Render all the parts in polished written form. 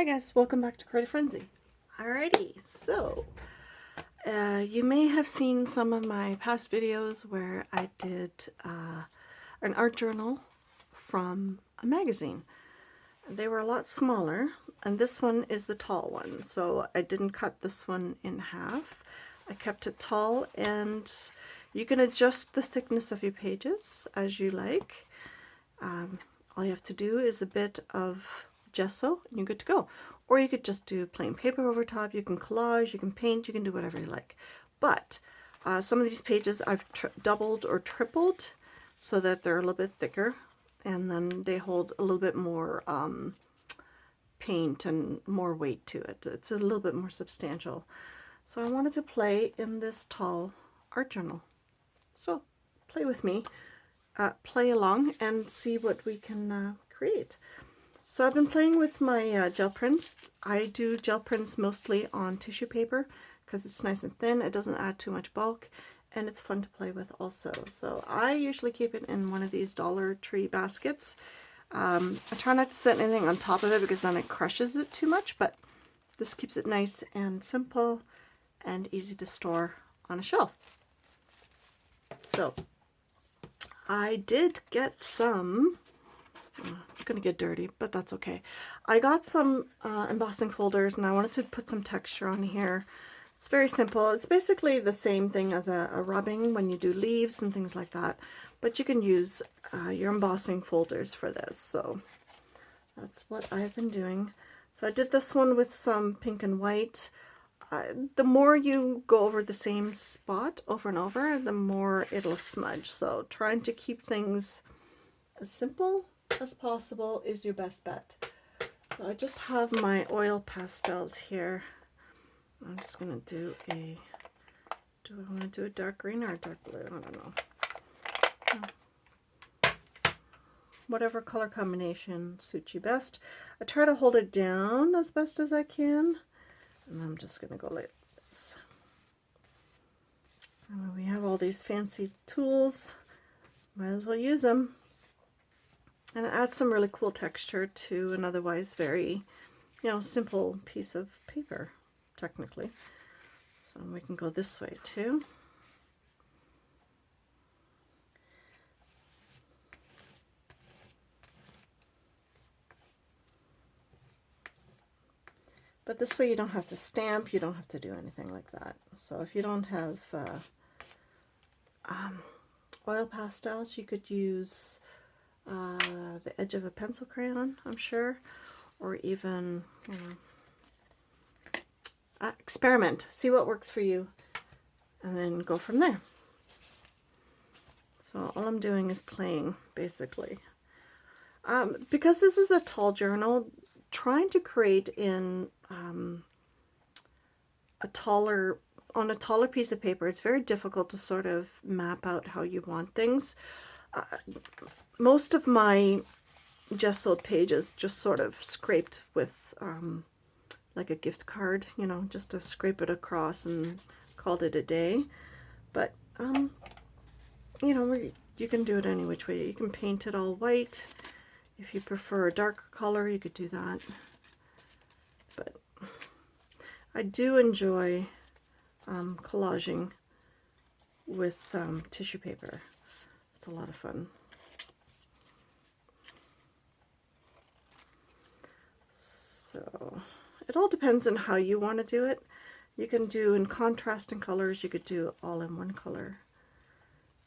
Hi guys, welcome back to Creative Frenzy. Alrighty, so you may have seen some of my past videos where I did an art journal from a magazine. They were a lot smaller, and this one is the tall one, so I didn't cut this one in half. I kept it tall, and you can adjust the thickness of your pages as you like. All you have to do is a bit of gesso and you're good to go. Or you could just do plain paper over top. You can collage, you can paint, you can do whatever you like. But some of these pages I've doubled or tripled so that they're a little bit thicker, and then they hold a little bit more paint and more weight to it. It's a little bit more substantial. So I wanted to play in this tall art journal. So play with me. Play along and see what we can create. So I've been playing with my gel prints. I do gel prints mostly on tissue paper because it's nice and thin, it doesn't add too much bulk, and it's fun to play with also. So I usually keep it in one of these Dollar Tree baskets. I try not to set anything on top of it because then it crushes it too much, but this keeps it nice and simple and easy to store on a shelf. So I did get some, it's going to get dirty, but that's okay. I got some embossing folders and I wanted to put some texture on here. It's very simple. It's basically the same thing as a rubbing when you do leaves and things like that, but you can use your embossing folders for this. So that's what I've been doing. So I did this one with some pink and white. The more you go over the same spot over and over, the more it'll smudge. So trying to keep things as simple as possible is your best bet. So I just have my oil pastels here. I'm just going to do I want to do a dark green or a dark blue? I don't know. Whatever color combination suits you best. I try to hold it down as best as I can. And I'm just going to go like this. And we have all these fancy tools, might as well use them. And it adds some really cool texture to an otherwise very, simple piece of paper, technically. So we can go this way too. But this way you don't have to stamp, you don't have to do anything like that. So if you don't have oil pastels, you could use the edge of a pencil crayon, I'm sure, or even, experiment, see what works for you, and then go from there. So all I'm doing is playing, basically. Because this is a tall journal, trying to create in on a taller piece of paper, it's very difficult to sort of map out how you want things. Most of my gessoed pages just sort of scraped with like a gift card, just to scrape it across and called it a day. But you can do it any which way. You can paint it all white. If you prefer a darker color, you could do that. But I do enjoy collaging with tissue paper. It's a lot of fun. So it all depends on how you want to do it. You can do in contrasting colors, you could do all in one color.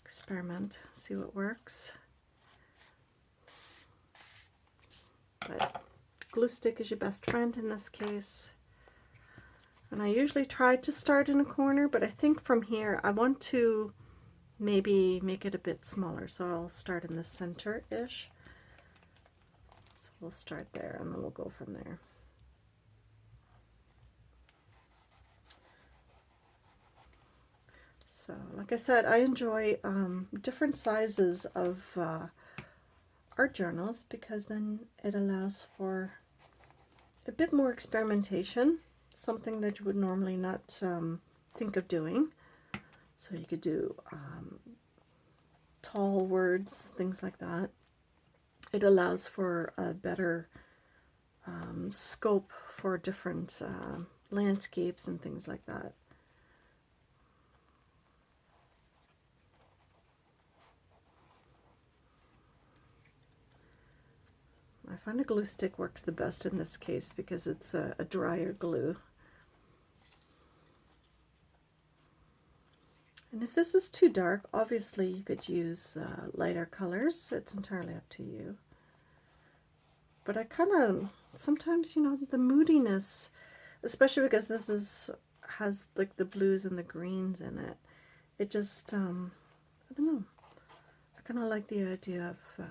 Experiment, see what works. But glue stick is your best friend in this case. And I usually try to start in a corner, but I think from here I want to maybe make it a bit smaller. So I'll start in the center-ish. So we'll start there and then we'll go from there. So like I said, I enjoy different sizes of art journals because then it allows for a bit more experimentation, something that you would normally not think of doing. So you could do tall words, things like that. It allows for a better scope for different landscapes and things like that. I find a glue stick works the best in this case because it's a drier glue. And if this is too dark, obviously you could use lighter colors. It's entirely up to you. But I kind of, sometimes, you know, the moodiness, especially because this has like the blues and the greens in it, it just, I don't know, I kind of like the idea of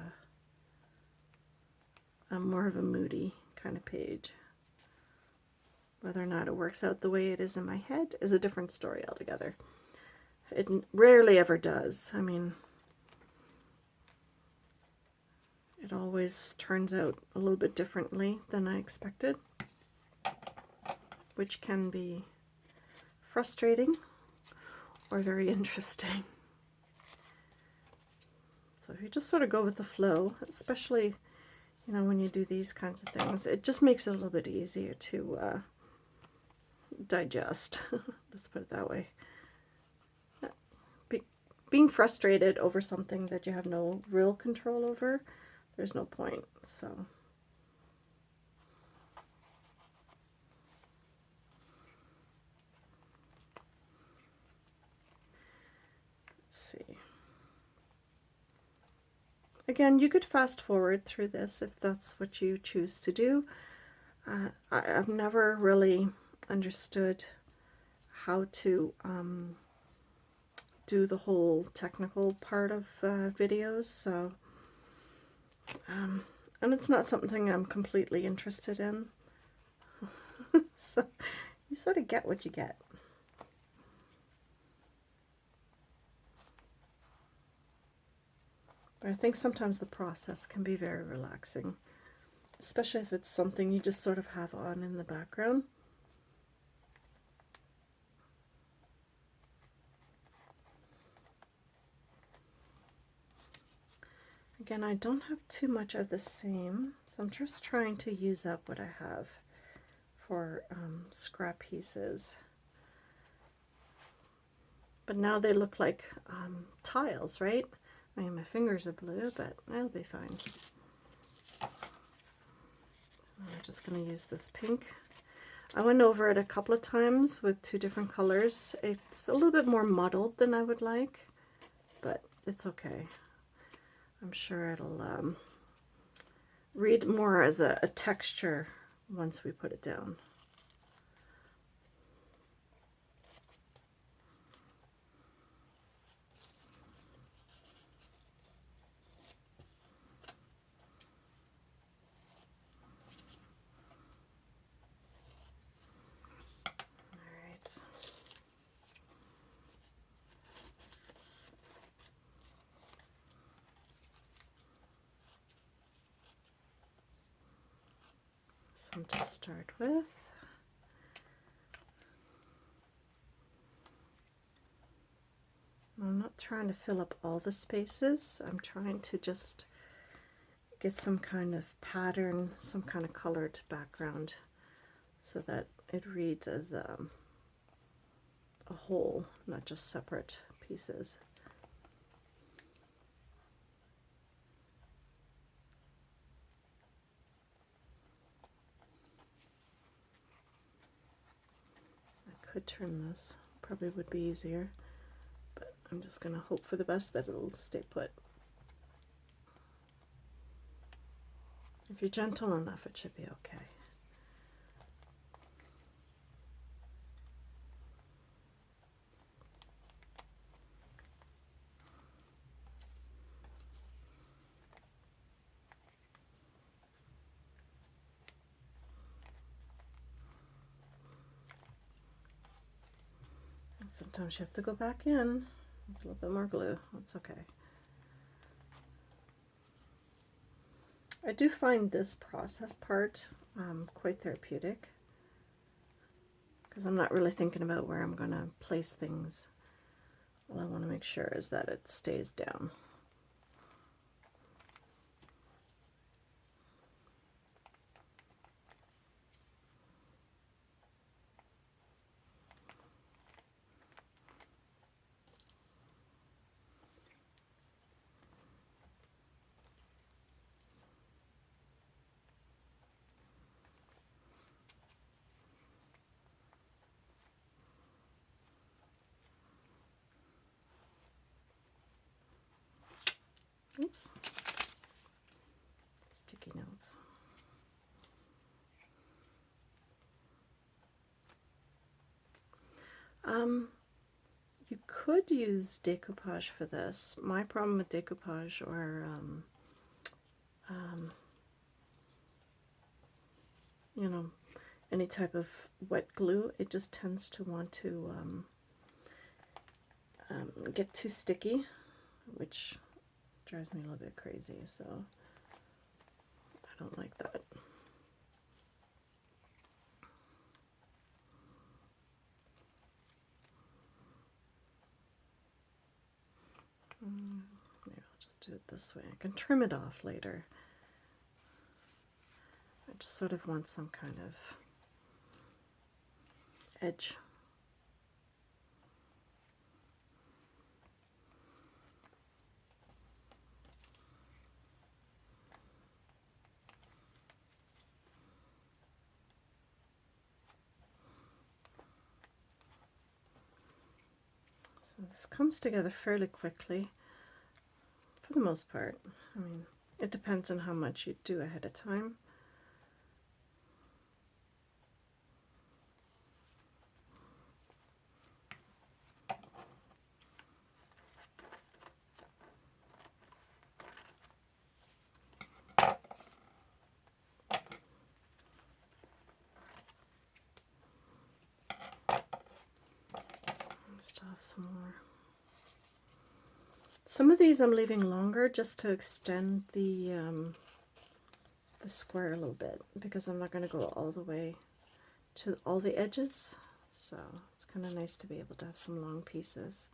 more of a moody kind of page. Whether or not it works out the way it is in my head is a different story altogether. It rarely ever does. I mean, it always turns out a little bit differently than I expected, which can be frustrating or very interesting. So if you just sort of go with the flow, especially, you know, when you do these kinds of things, it just makes it a little bit easier to digest. Let's put it that way. Being frustrated over something that you have no real control over, there's no point. So let's see. Again, you could fast forward through this if that's what you choose to do. I've never really understood how to do the whole technical part of videos, so and it's not something I'm completely interested in. So you sort of get what you get. But I think sometimes the process can be very relaxing, especially if it's something you just sort of have on in the background. Again, I don't have too much of the same, so I'm just trying to use up what I have for scrap pieces. But now they look like tiles, right? I mean, my fingers are blue, but that'll be fine. So I'm just going to use this pink. I went over it a couple of times with two different colors. It's a little bit more muddled than I would like, but it's okay. I'm sure it'll read more as a texture once we put it down. Some to start with. I'm not trying to fill up all the spaces. I'm trying to just get some kind of pattern, some kind of colored background so that it reads as a whole, not just separate pieces. Could trim this, probably would be easier, but I'm just going to hope for the best that it'll stay put. If you're gentle enough, it should be okay. Sometimes you have to go back in with a little bit more glue. That's okay. I do find this process part quite therapeutic because I'm not really thinking about where I'm going to place things. All I want to make sure is that it stays down. oops, sticky notes. You could use decoupage for this. My problem with decoupage or you know, any type of wet glue, it just tends to want to get too sticky, which drives me a little bit crazy, so I don't like that. Maybe I'll just do it this way. I can trim it off later. I just sort of want some kind of edge. So this comes together fairly quickly, for the most part. I mean, it depends on how much you do ahead of time. Still have some more. Some of these I'm leaving longer just to extend the square a little bit, because I'm not going to go all the way to all the edges, so it's kind of nice to be able to have some long pieces.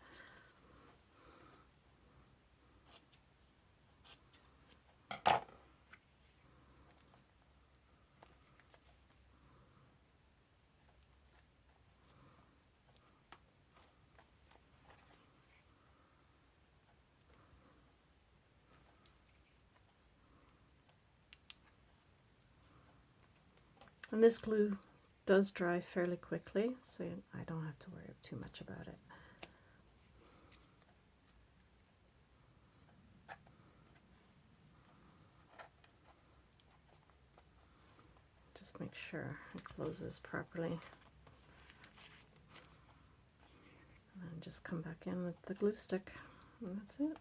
And this glue does dry fairly quickly, so I don't have to worry too much about it. Just make sure it closes properly. And then just come back in with the glue stick, and that's it.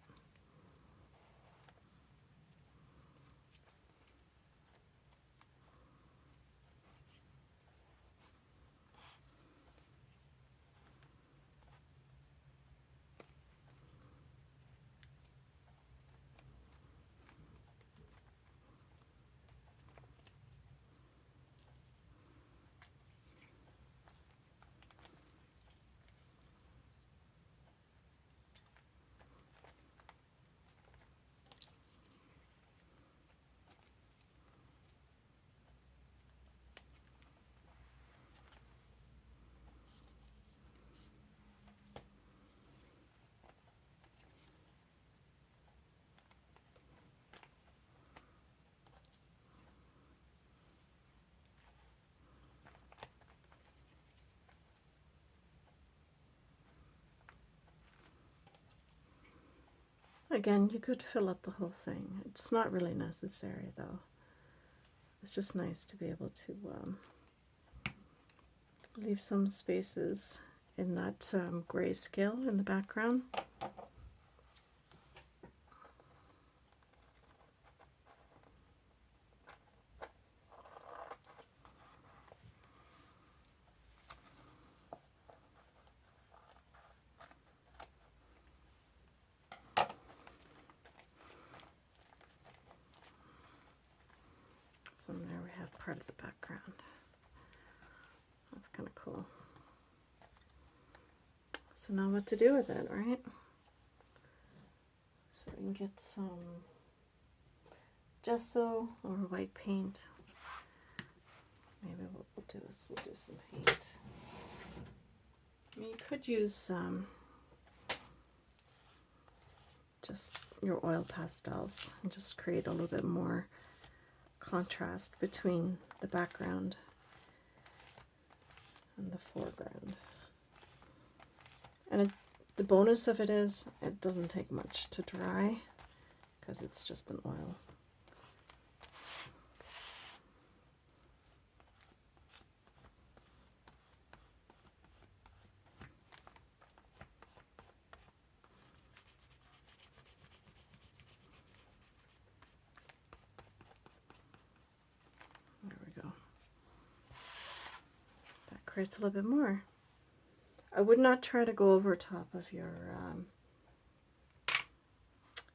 Again, you could fill up the whole thing. It's not really necessary, though. It's just nice to be able to leave some spaces in that grayscale in the background. So there we have part of the background. That's kind of cool. So now what to do with it, right? So we can get some gesso or white paint. Maybe what we'll do is we'll do some paint. I mean, you could use just your oil pastels and just create a little bit more contrast between the background and the foreground. And the bonus of it is it doesn't take much to dry, because it's just an oil. There we go. That creates a little bit more. I would not try to go over top of your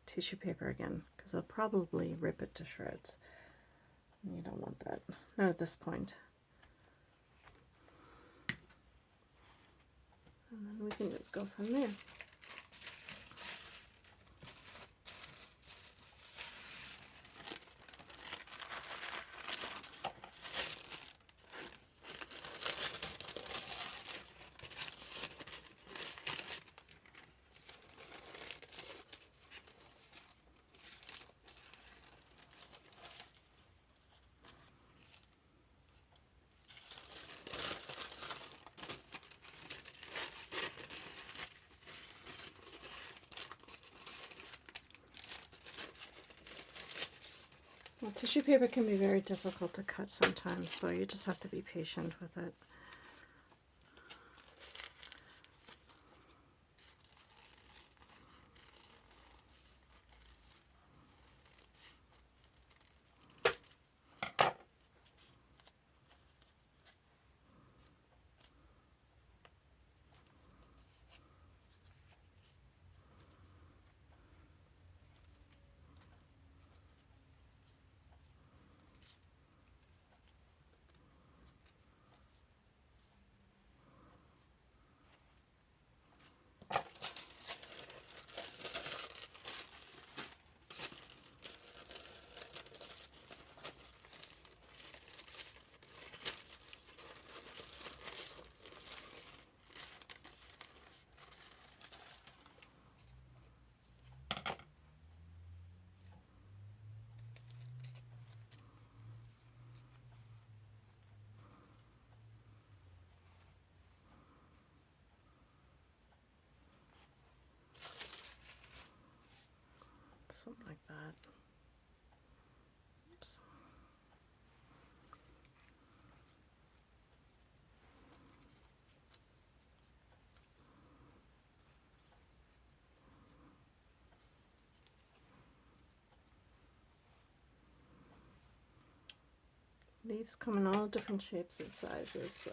tissue paper again, because I'll probably rip it to shreds. You don't want that. Not at this point. And then we can just go from there. Well, tissue paper can be very difficult to cut sometimes, so you just have to be patient with it. Something like that. Oops. Leaves come in all different shapes and sizes, so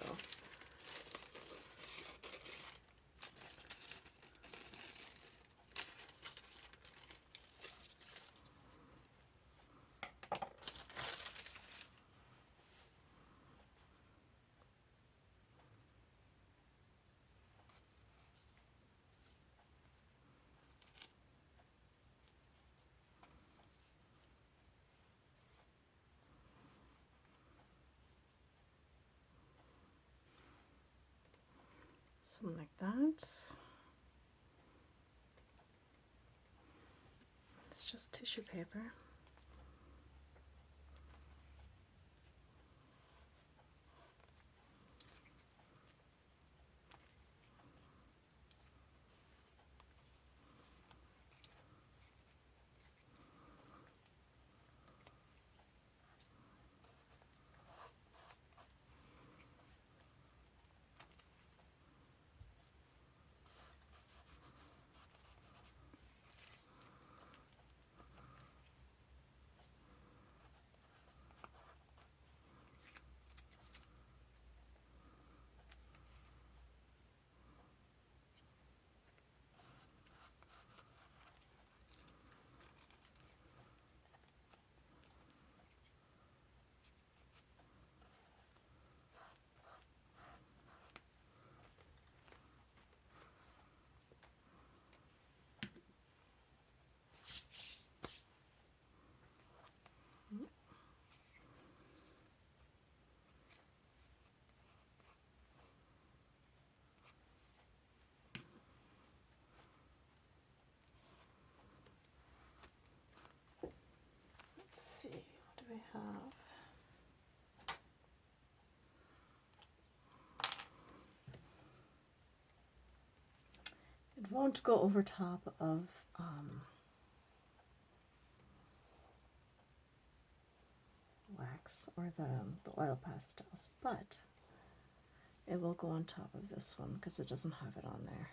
something like that. It's just tissue paper. Let's see, what do we have? It won't go over top of wax or the oil pastels, but it will go on top of this one because it doesn't have it on there.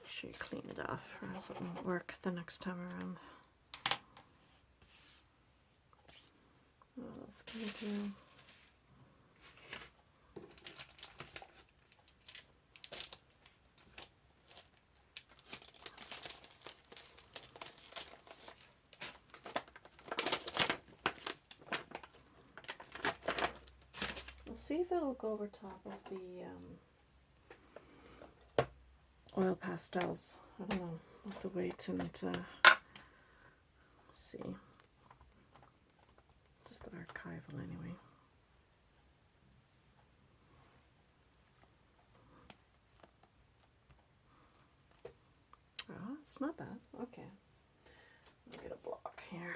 Make sure you clean it off or else it won't work the next time around. What else can we do? We'll see if it'll go over top of the oil pastels. I don't know. I'll have to wait and see. Just the archival anyway. Oh, it's not bad. Okay. I'll get a block here.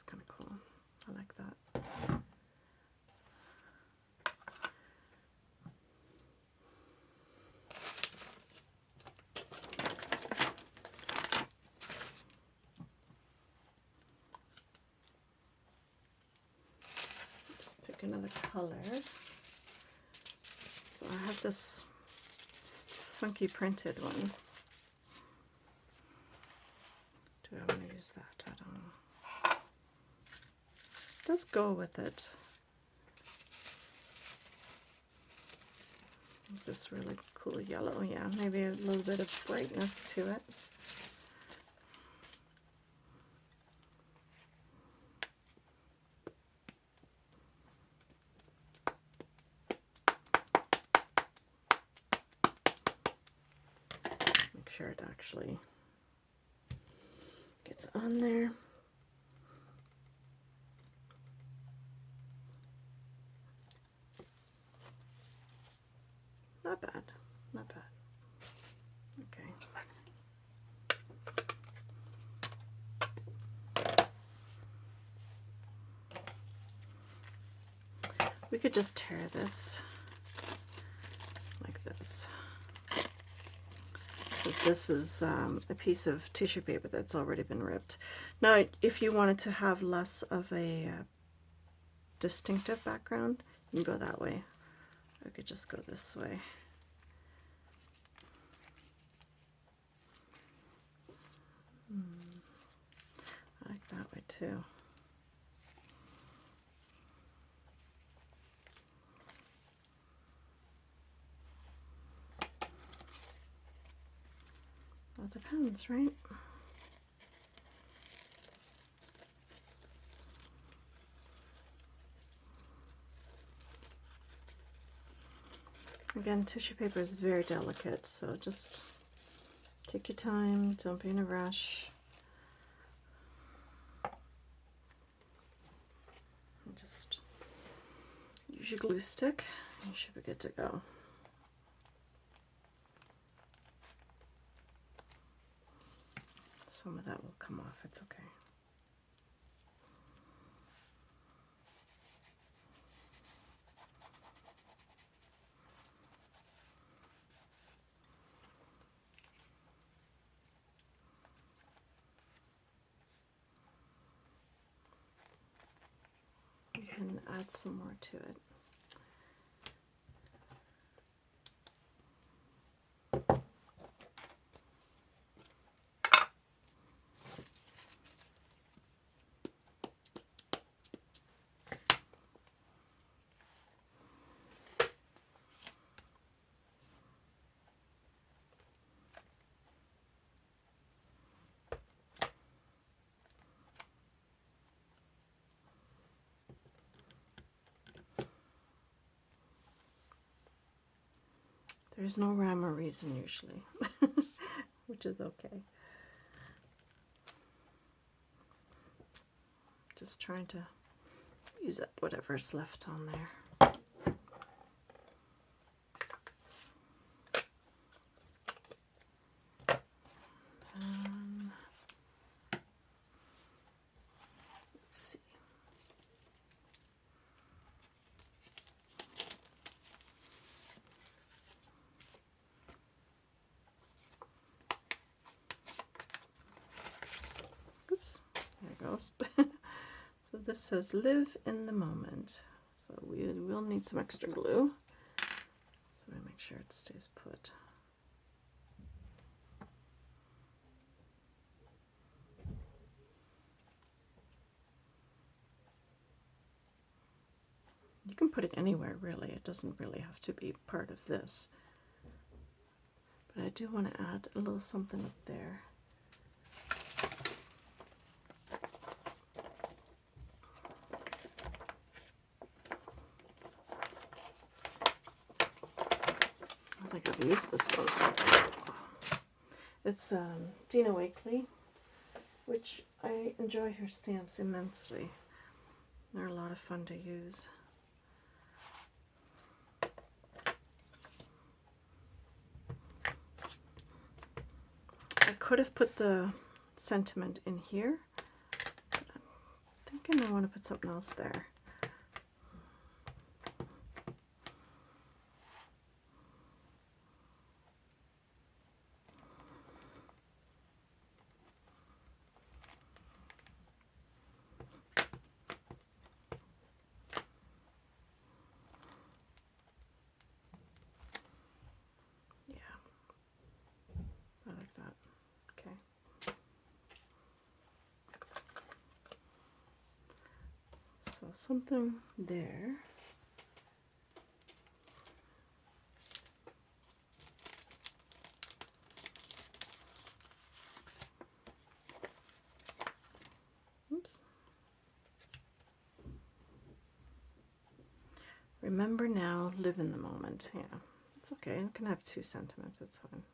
Kind of cool. I like that. Let's pick another color. So I have this funky printed one. Do I want to use that? I don't know. Does go with it. This really cool yellow, yeah, maybe a little bit of brightness to it. Make sure it actually gets on there. Not bad, not bad. Okay. We could just tear this like this. Because this is a piece of tissue paper that's already been ripped. Now, if you wanted to have less of a distinctive background, you can go that way. I could just go this way. I like that way too. Well, it depends, right? Again, tissue paper is very delicate, so just take your time, don't be in a rush. And just use your glue stick, you should be good to go. Some of that will come off, it's okay. You can add some more to it. There's no rhyme or reason usually, which is okay. Just trying to use up whatever's left on there. Let's see. Oops, there it goes. So this says live in the moment. So we will need some extra glue. So we make sure it stays put. You can put it anywhere really. It doesn't really have to be part of this. But I do want to add a little something up there. I think I've used this one. It's Dina Wakley, which I enjoy her stamps immensely. They're a lot of fun to use. I could have put the sentiment in here, but I'm thinking I want to put something else there. So something there. Oops. Remember now, live in the moment. Yeah, it's okay. I can have 2 sentiments, it's fine.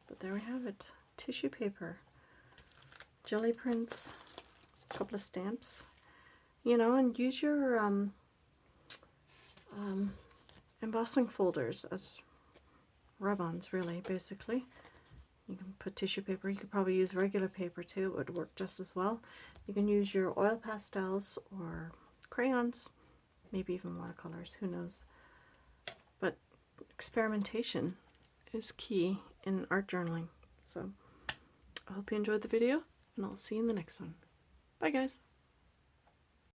But there we have it. Tissue paper, jelly prints, a couple of stamps, you know, and use your embossing folders as rub-ons, really, basically. You can put tissue paper, you could probably use regular paper too, it would work just as well. You can use your oil pastels or crayons, maybe even watercolors, who knows. But experimentation is key in art journaling. So I hope you enjoyed the video, and I'll see you in the next one. Bye guys!